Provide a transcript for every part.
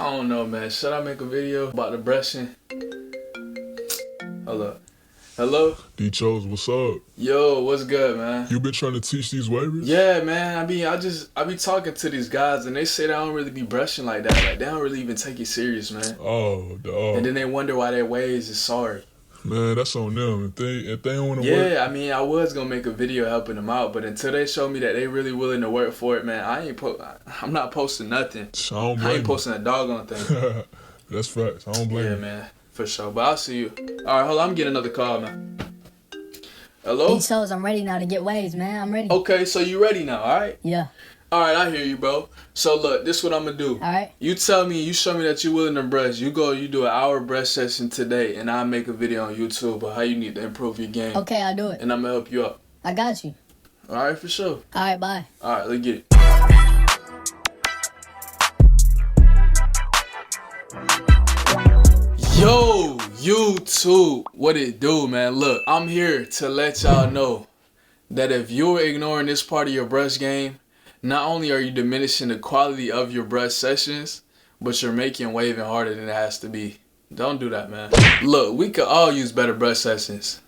I don't know, man. Should I make a video about the brushing? Hold up. Hello? D-Chose, what's up? Yo, what's good, man? You been trying to teach these waivers? Yeah, man. I be talking to these guys and they say they don't really be brushing like that. Like, they don't really even take it serious, man. Oh, dog. And then they wonder why their waves is sorry. Man, that's on them. If they don't want to work. Yeah, I mean, I was gonna make a video helping them out, but until they show me that they really willing to work for it, man, I'm not posting nothing. I ain't posting a doggone thing. That's facts. I don't blame you. Yeah, man, for sure. But I'll see you. All right, hold on. I'm getting another call, man. Hello? D-Chose, I'm ready now to get waves, man. I'm ready. Okay, so you ready now, all right? Yeah. All right, I hear you, bro. So look, this is what I'm gonna do. All right. You tell me, you show me that you're willing to brush. You do an hour brush session today, and I'll make a video on YouTube about how you need to improve your game. Okay, I'll do it. And I'm gonna help you out. I got you. All right, for sure. All right, bye. All right, let's get it. Yo, YouTube, what it do, man? Look, I'm here to let y'all know that if you're ignoring this part of your brush game, not only are you diminishing the quality of your brush sessions, but you're making waving harder than it has to be. Don't do that, man. Look, we could all use better brush sessions.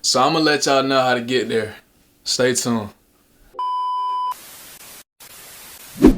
So I'm gonna let y'all know how to get there. Stay tuned.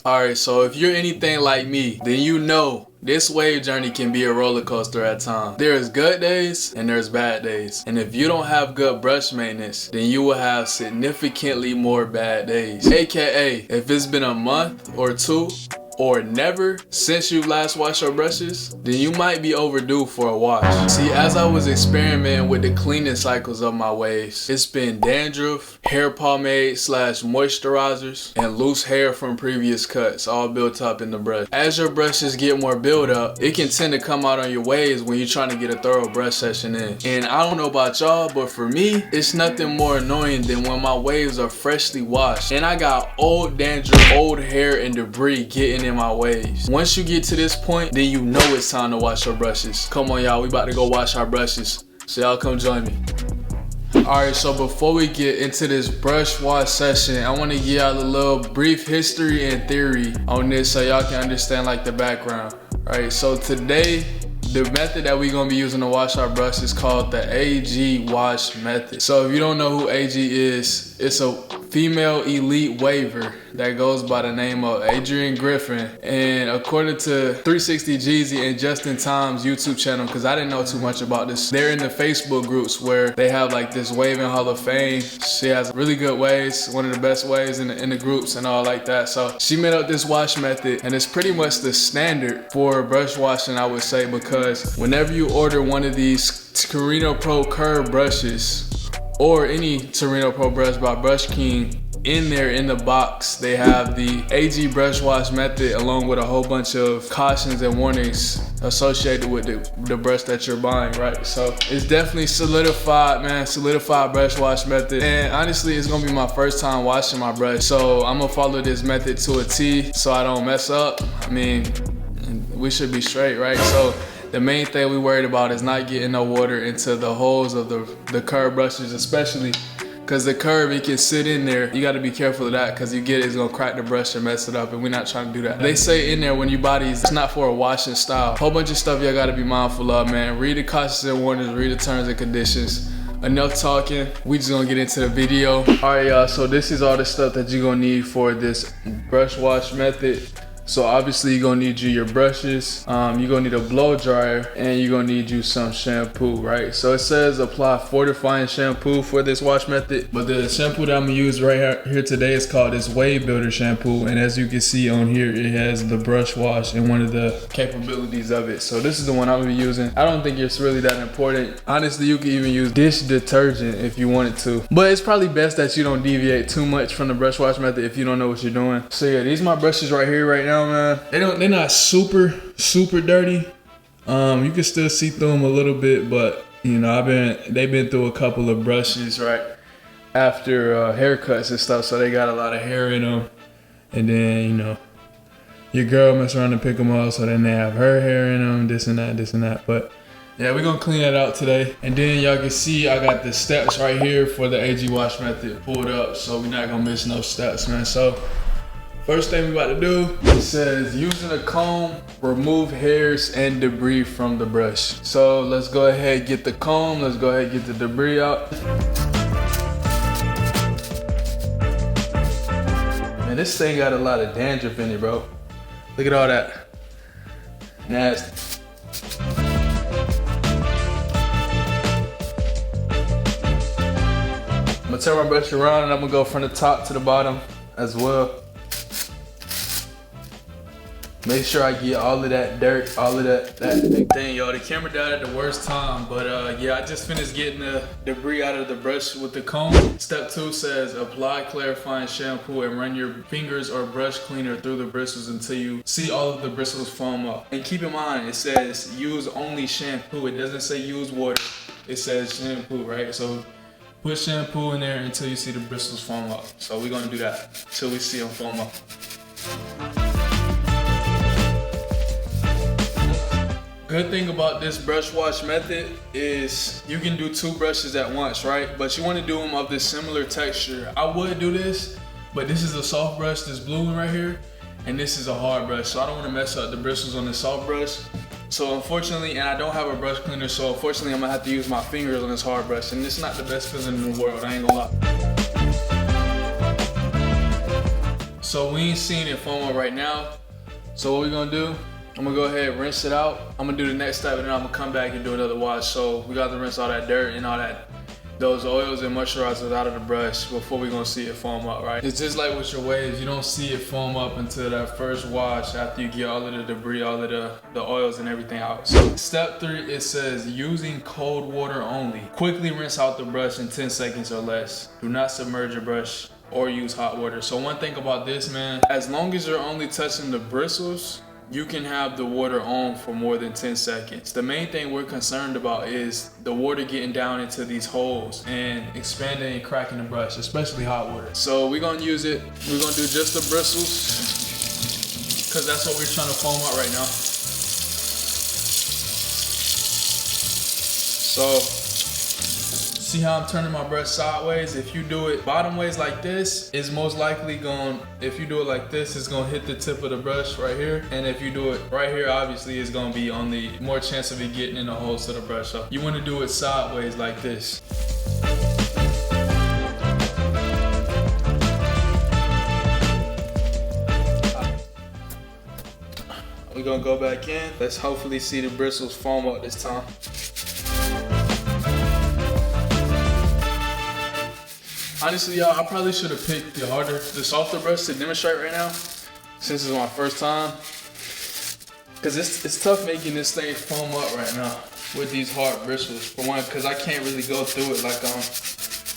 Alright, so if you're anything like me, then you know this wave journey can be a roller coaster at times. There's good days and there's bad days. And if you don't have good brush maintenance, then you will have significantly more bad days. AKA, if it's been a month or two, or never since you last washed your brushes, then you might be overdue for a wash. See, as I was experimenting with the cleaning cycles of my waves, it's been dandruff, hair pomade / moisturizers, and loose hair from previous cuts all built up in the brush. As your brushes get more build up, it can tend to come out on your waves when you're trying to get a thorough brush session in. And I don't know about y'all, but for me, it's nothing more annoying than when my waves are freshly washed and I got old dandruff, old hair, and debris getting in my waves. Once you get to this point, then you know it's time to wash your brushes. Come on, y'all, we about to go wash our brushes. So y'all come join me. Alright, so before we get into this brush wash session, I want to give y'all a little brief history and theory on this so y'all can understand like the background. Alright, so today, the method that we're going to be using to wash our brush is called the AG wash method. So if you don't know who AG is, it's a female elite waver that goes by the name of Adrienne Griffin. And according to 360 Jeezy and Justin Tom's YouTube channel, because I didn't know too much about this, they're in the Facebook groups where they have like this waving hall of fame. She has really good waves, one of the best waves in the groups and all like that. So she made up this wash method, and it's pretty much the standard for brush washing, I would say, because whenever you order one of these Torino Pro curve brushes or any Torino Pro brush by Brush King, in there in the box they have the AG brush wash method along with a whole bunch of cautions and warnings associated with the brush that you're buying, right? So it's definitely solidified, man, solidified brush wash method. And honestly, it's gonna be my first time washing my brush, so I'm gonna follow this method to a T so I don't mess up. I mean, we should be straight, right? So the main thing we worried about is not getting no water into the holes of the curved brushes, especially because the curve, it can sit in there. You got to be careful of that because you get it, it's going to crack the brush and mess it up, and we're not trying to do that. They say in there when you buy these, it's not for a washing style. Whole bunch of stuff y'all got to be mindful of, man. Read the cautions and warnings, read the terms and conditions. Enough talking, we just gonna get into the video. All right, y'all, so this is all the stuff that you're gonna need for this brush wash method. So obviously you're gonna need your brushes, you're gonna need a blow dryer, and you're gonna need you some shampoo, right? So it says apply fortifying shampoo for this wash method, but the shampoo that I'm gonna use right here today is called this Wave Builder shampoo, and as you can see on here, it has the brush wash and one of the capabilities of it. So this is the one I'm gonna be using. I don't think it's really that important. Honestly, you can even use dish detergent if you wanted to, but it's probably best that you don't deviate too much from the brush wash method if you don't know what you're doing. So yeah, these are my brushes right here right now, man. They're not super dirty. You can still see through them a little bit, but you know, they've been through a couple of brushes right after haircuts and stuff, so they got a lot of hair in them. And then, you know, your girl mess around and pick them up, so then they have her hair in them, this and that. But yeah, we're gonna clean that out today. And then y'all can see I got the steps right here for the AG wash method pulled up, so we're not gonna miss no steps, man. So First thing we about to do, it says using a comb, remove hairs and debris from the brush. So let's go ahead and get the comb, let's go ahead and get the debris out. Man, this thing got a lot of dandruff in it, bro. Look at all that. Nasty. I'm gonna turn my brush around and I'm gonna go from the top to the bottom as well. Make sure I get all of that dirt, all of that thing, y'all. The camera died at the worst time, but yeah, I just finished getting the debris out of the brush with the comb. Step 2 says apply clarifying shampoo and run your fingers or brush cleaner through the bristles until you see all of the bristles foam up. And keep in mind, it says use only shampoo. It doesn't say use water. It says shampoo, right? So put shampoo in there until you see the bristles foam up. So we're gonna do that until we see them foam up. Good thing about this brush wash method is you can do 2 brushes at once, right? But you want to do them of this similar texture. I would do this, but this is a soft brush, this blue one right here, and this is a hard brush. So I don't want to mess up the bristles on the soft brush. So unfortunately, and I don't have a brush cleaner, so unfortunately I'm gonna have to use my fingers on this hard brush, and it's not the best feeling in the world, I ain't gonna lie. So we ain't seeing it foam up right now. So what we gonna do? I'm gonna go ahead and rinse it out. I'm gonna do the next step and then I'm gonna come back and do another wash. So we got to rinse all that dirt and all that, those oils and moisturizers out of the brush before we gonna see it foam up, right? It's just like with your waves, you don't see it foam up until that first wash after you get all of the debris, all of the oils and everything out. So step 3, it says using cold water only. Quickly rinse out the brush in 10 seconds or less. Do not submerge your brush or use hot water. So one thing about this, man, as long as you're only touching the bristles, you can have the water on for more than 10 seconds. The main thing we're concerned about is the water getting down into these holes and expanding and cracking the brush, especially hot water. So we're gonna use it, we're gonna do just the bristles because that's what we're trying to foam up right now. So, see how I'm turning my brush sideways? If you do it bottom ways like this, it's most likely going, if you do it like this, it's gonna hit the tip of the brush right here. And if you do it right here, obviously it's gonna be on the more chance of it getting in the holes to the brush. So you wanna do it sideways like this. We're gonna go back in. Let's hopefully see the bristles foam up this time. Honestly, y'all, I probably should have picked the softer brush to demonstrate right now, since it's my first time. Cause it's tough making this thing foam up right now with these hard bristles. For one, cause I can't really go through it like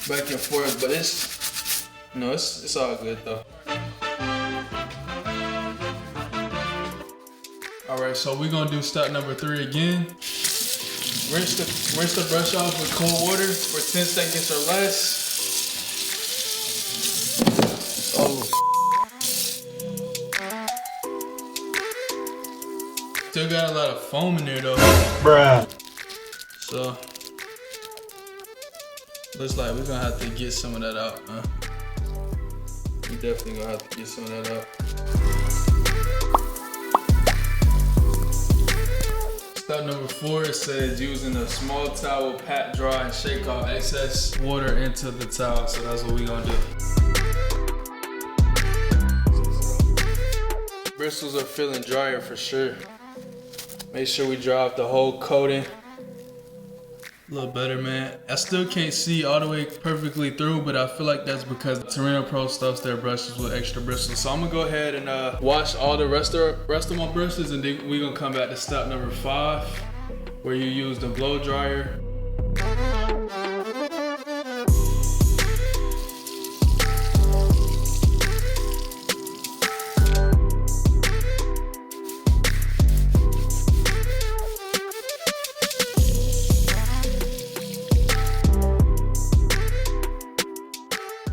back and forth, but it's all good though. All right, so we're gonna do step number 3 again. Rinse the brush off with cold water for 10 seconds or less. Still got a lot of foam in there though. Bruh. So, looks like we're gonna have to get some of that out, huh? We definitely gonna have to get some of that out. Step number 4, it says using a small towel, pat dry and shake off excess water into the towel. So that's what we're gonna do. Bristles are feeling drier for sure. Make sure we dry off the whole coating. A little better, man. I still can't see all the way perfectly through, but I feel like that's because Torino Pro stuffs their brushes with extra bristles. So I'm gonna go ahead and wash all the rest of my brushes, and then we're gonna come back to step number 5, where you use the blow dryer.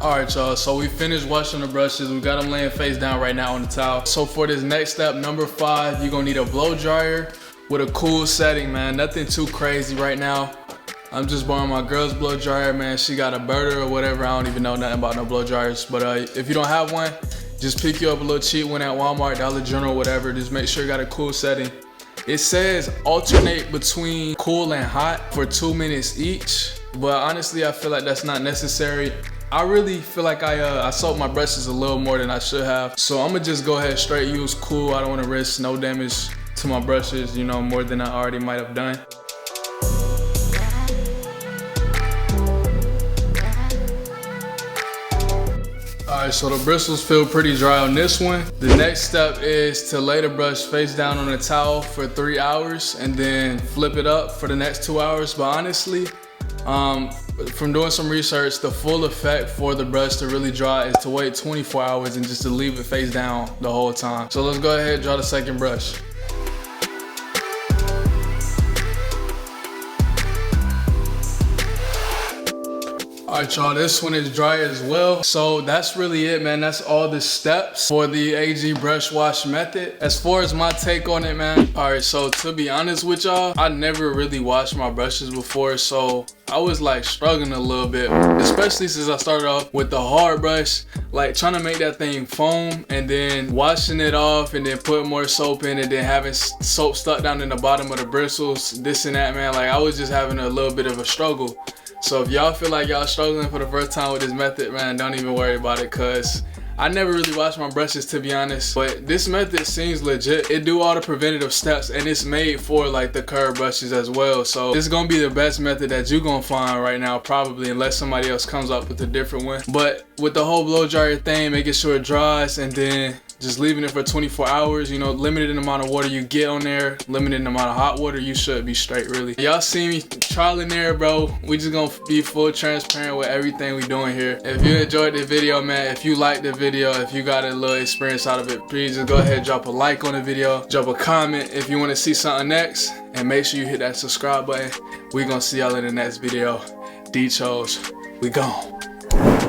Alright y'all, so we finished washing the brushes. We got them laying face down right now on the towel. So for this next step, number 5, you're gonna need a blow dryer with a cool setting, man. Nothing too crazy right now. I'm just borrowing my girl's blow dryer, man. She got a Berta or whatever. I don't even know nothing about no blow dryers. But if you don't have one, Just pick you up a little cheap one at Walmart, Dollar General, whatever. Just make sure you got a cool setting. It says alternate between cool and hot for 2 minutes each, but honestly I feel like that's not necessary. I really feel like I soaked my brushes a little more than I should have, so I'm gonna just go ahead straight use cool. I don't want to risk no damage to my brushes, you know, more than I already might have done. Alright, so the bristles feel pretty dry on this one. The next step is to lay the brush face down on a towel for 3 hours and then flip it up for the next 2 hours. But honestly, from doing some research, the full effect for the brush to really dry is to wait 24 hours and just to leave it face down the whole time. So let's go ahead and draw the second brush. Alright y'all, this one is dry as well. So that's really it, man. That's all the steps for the AG brush wash method. As far as my take on it, man. Alright, so to be honest with y'all, I never really washed my brushes before, so I was like struggling a little bit, especially since I started off with the hard brush, like trying to make that thing foam and then washing it off and then putting more soap in and then having soap stuck down in the bottom of the bristles, this and that, man. Like I was just having a little bit of a struggle. So if y'all feel like y'all struggling for the first time with this method, man, don't even worry about it, cause I never really washed my brushes, to be honest, but this method seems legit. It do all the preventative steps and it's made for like the curved brushes as well. So this is gonna be the best method that you're gonna find right now, probably, unless somebody else comes up with a different one. But with the whole blow dryer thing, making sure it dries and then just leaving it for 24 hours, you know, limited amount of water you get on there, limited amount of hot water, you should be straight, really. Y'all see me trial and error, bro. We just gonna be full transparent with everything we doing here. If you enjoyed the video, man, if you liked the video, if you got a little experience out of it, please just go ahead and drop a like on the video, drop a comment if you want to see something next, and make sure you hit that subscribe button. We gonna see y'all in the next video. D-Chose, we gone.